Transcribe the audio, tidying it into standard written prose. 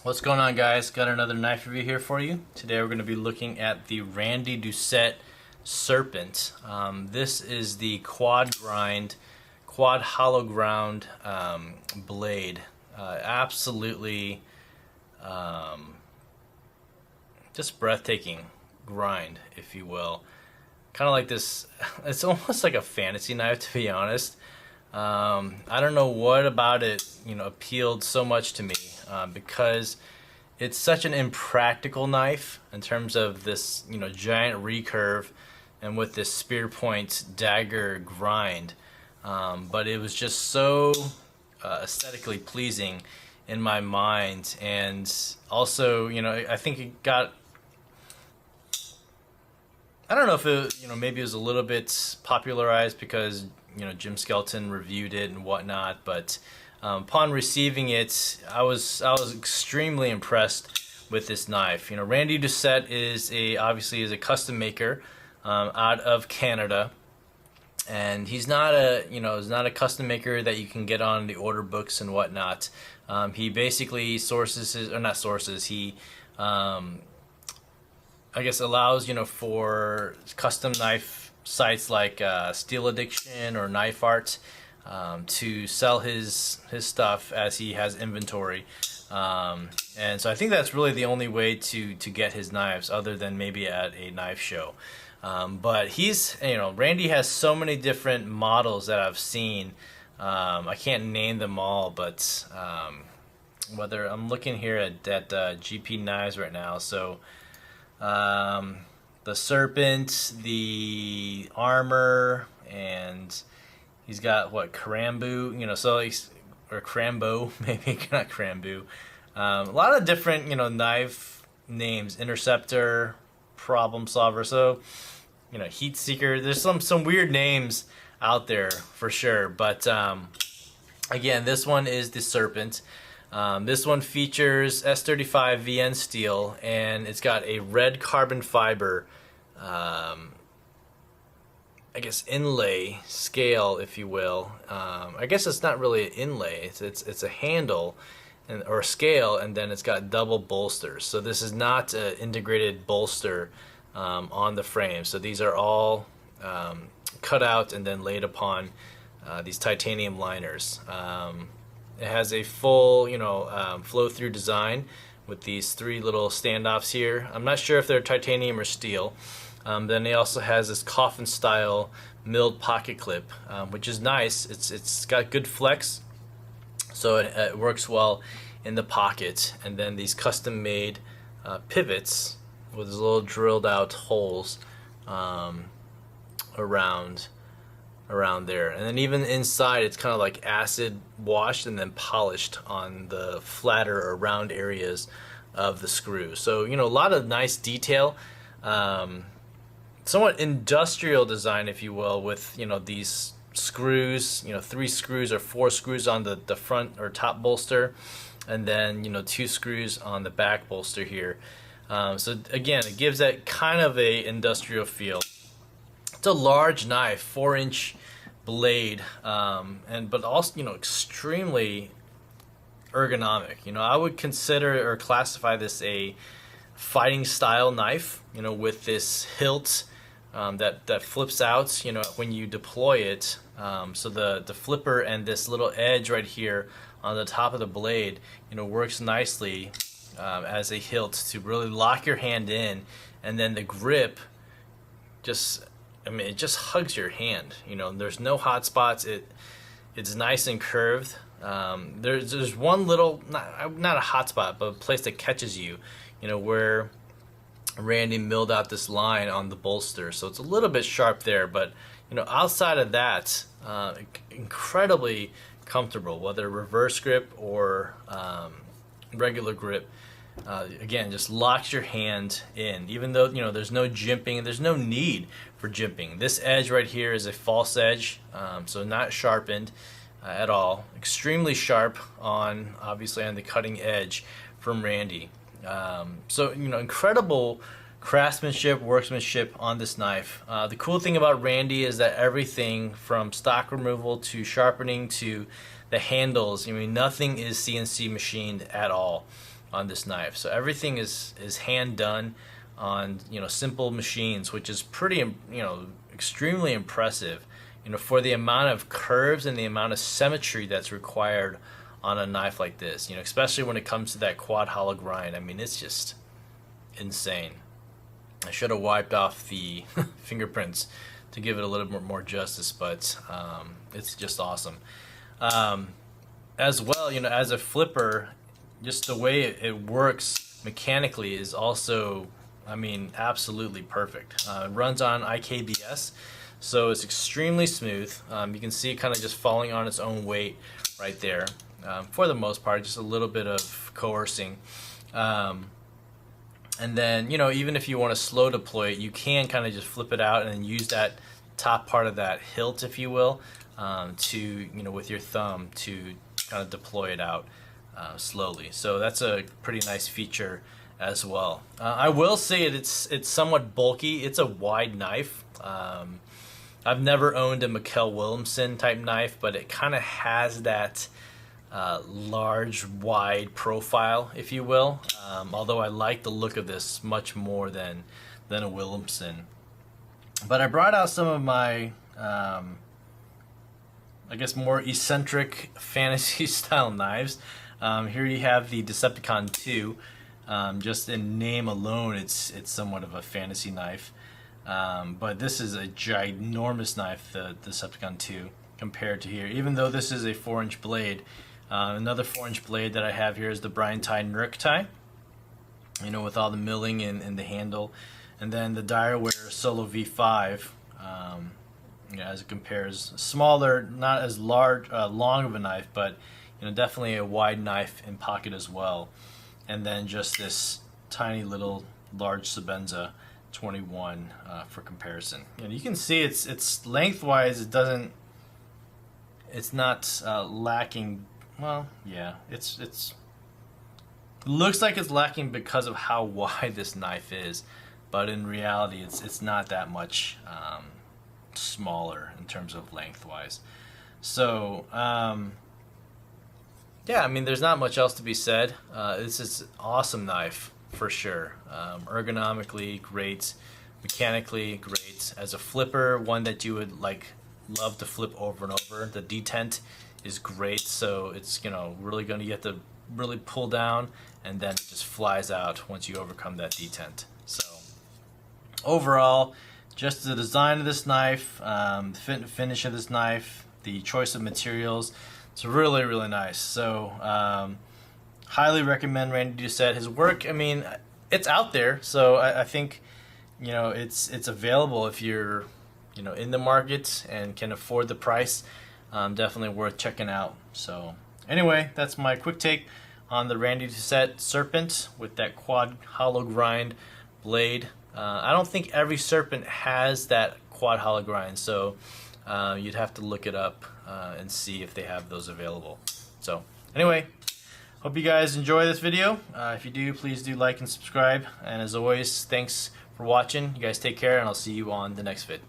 What's going on, guys? Got another knife review here for you. Today we're going to be looking at the Randy Doucette Serpent. This is the quad hollow ground blade. Absolutely just breathtaking grind, if you will. Kind of like this, it's almost like a fantasy knife, to be honest. I don't know what about it, appealed so much to me because it's such an impractical knife in terms of this, giant recurve and with this spear point dagger grind. But it was just so aesthetically pleasing in my mind, and also, I think it got. I don't know if it, maybe it was a little bit popularized because Jim Skelton reviewed it and whatnot, but upon receiving it, I was extremely impressed with this knife. Randy Doucette is obviously a custom maker out of Canada, and he's not a custom maker that you can get on the order books and whatnot. He basically he I guess allows for custom knife sites like Steel Addiction or Knife Art to sell his stuff as he has inventory, and so I think that's really the only way to get his knives, other than maybe at a knife show. But he's Randy has so many different models that I've seen. I can't name them all, but whether I'm looking here at GP Knives right now, so. The Serpent, the Armor, and he's got Karambu, so he's, or Crambo, maybe not Crambu. A lot of different, knife names, Interceptor, Problem Solver, so, Heat Seeker. There's some weird names out there for sure, but again, this one is the Serpent. This one features S35 VN steel, and it's got a red carbon fiber, I guess inlay scale, if you will. I guess it's not really an inlay; it's a handle or scale, and then it's got double bolsters. So this is not an integrated bolster on the frame. So these are all cut out and then laid upon these titanium liners. It has a full, flow-through design with these three little standoffs here. I'm not sure if they're titanium or steel. Then it also has this coffin-style milled pocket clip, which is nice. It's got good flex, so it works well in the pocket. And then these custom-made pivots with these little drilled-out holes around there, and then even inside it's kind of like acid washed and then polished on the flatter or round areas of the screw. So a lot of nice detail, somewhat industrial design, if you will, with these screws, 3 screws or 4 screws on the front or top bolster, and then 2 screws on the back bolster here. So again, it gives that kind of a industrial feel. It's a large knife, 4-inch blade, but also extremely ergonomic. I would consider or classify this a fighting style knife. With this hilt that flips out. When you deploy it. So the flipper and this little edge right here on the top of the blade, works nicely as a hilt to really lock your hand in, and then the grip it just hugs your hand. There's no hot spots. It's nice and curved. There's one little, not a hot spot, but a place that catches you, where Randy milled out this line on the bolster. So it's a little bit sharp there, but outside of that, incredibly comfortable, whether reverse grip or regular grip. Again, just locks your hand in, even though there's no jimping, and there's no need for jimping. This edge right here is a false edge, so not sharpened at all. Extremely sharp obviously on the cutting edge from Randy. So incredible craftsmanship, workmanship on this knife. The cool thing about Randy is that everything from stock removal to sharpening to the handles, nothing is CNC machined at all. on this knife. So everything is hand done on, you know, simple machines, which is pretty, you know, extremely impressive, you know, for the amount of curves and the amount of symmetry that's required on a knife like this, you know, especially when it comes to that quad hollow grind. I mean, it's just insane. I should have wiped off the fingerprints to give it a little bit more justice, but it's just awesome. As well, you know, as a flipper, just the way it works mechanically is also, I mean, absolutely perfect. It runs on IKBS, so it's extremely smooth. You can see it kind of just falling on its own weight right there. For the most part, just a little bit of coercing. And then, you know, even if you want to slow deploy it, you can kind of just flip it out and then use that top part of that hilt, if you will, to, you know, with your thumb to kind of deploy it out slowly. So that's a pretty nice feature as well. I will say it's somewhat bulky. It's a wide knife. I've never owned a Mikkel Williamson type knife, but it kind of has that large, wide profile, if you will. Although I like the look of this much more than a Williamson. But I brought out some of my, I guess, more eccentric fantasy style knives. Here you have the Decepticon 2. Just in name alone, it's somewhat of a fantasy knife. But this is a ginormous knife, the Decepticon 2, compared to here. Even though this is a 4-inch blade, another 4-inch blade that I have here is the Brian Ty Nurk Tie, you know, with all the milling in the handle. And then the Direware Solo V5, you know, as it compares, smaller, not as large, long of a knife, but, you know, definitely a wide knife in pocket as well. And then just this tiny little large Sebenza 21 for comparison. And you can see it's lengthwise, it's not lacking. Well, yeah, it looks like it's lacking because of how wide this knife is, but in reality it's not that much smaller in terms of lengthwise. So yeah, I mean, there's not much else to be said. This is an awesome knife for sure. Ergonomically great, mechanically great. As a flipper, one that you would love to flip over and over. The detent is great, so it's, you know, really going to get to really pull down, and then it just flies out once you overcome that detent. So overall, just the design of this knife, the fit and finish of this knife, the choice of materials, it's really, really nice. So highly recommend Randy Doucette. His work, I mean, it's out there, so I think, you know, it's available if you're, you know, in the market and can afford the price. Definitely worth checking out. So anyway, that's my quick take on the Randy Doucette Serpent with that quad hollow grind blade. I don't think every Serpent has that quad hollow grind, so you'd have to look it up and see if they have those available. So anyway, hope you guys enjoy this video. If you do, please do like and subscribe. And as always, thanks for watching. You guys take care, and I'll see you on the next vid.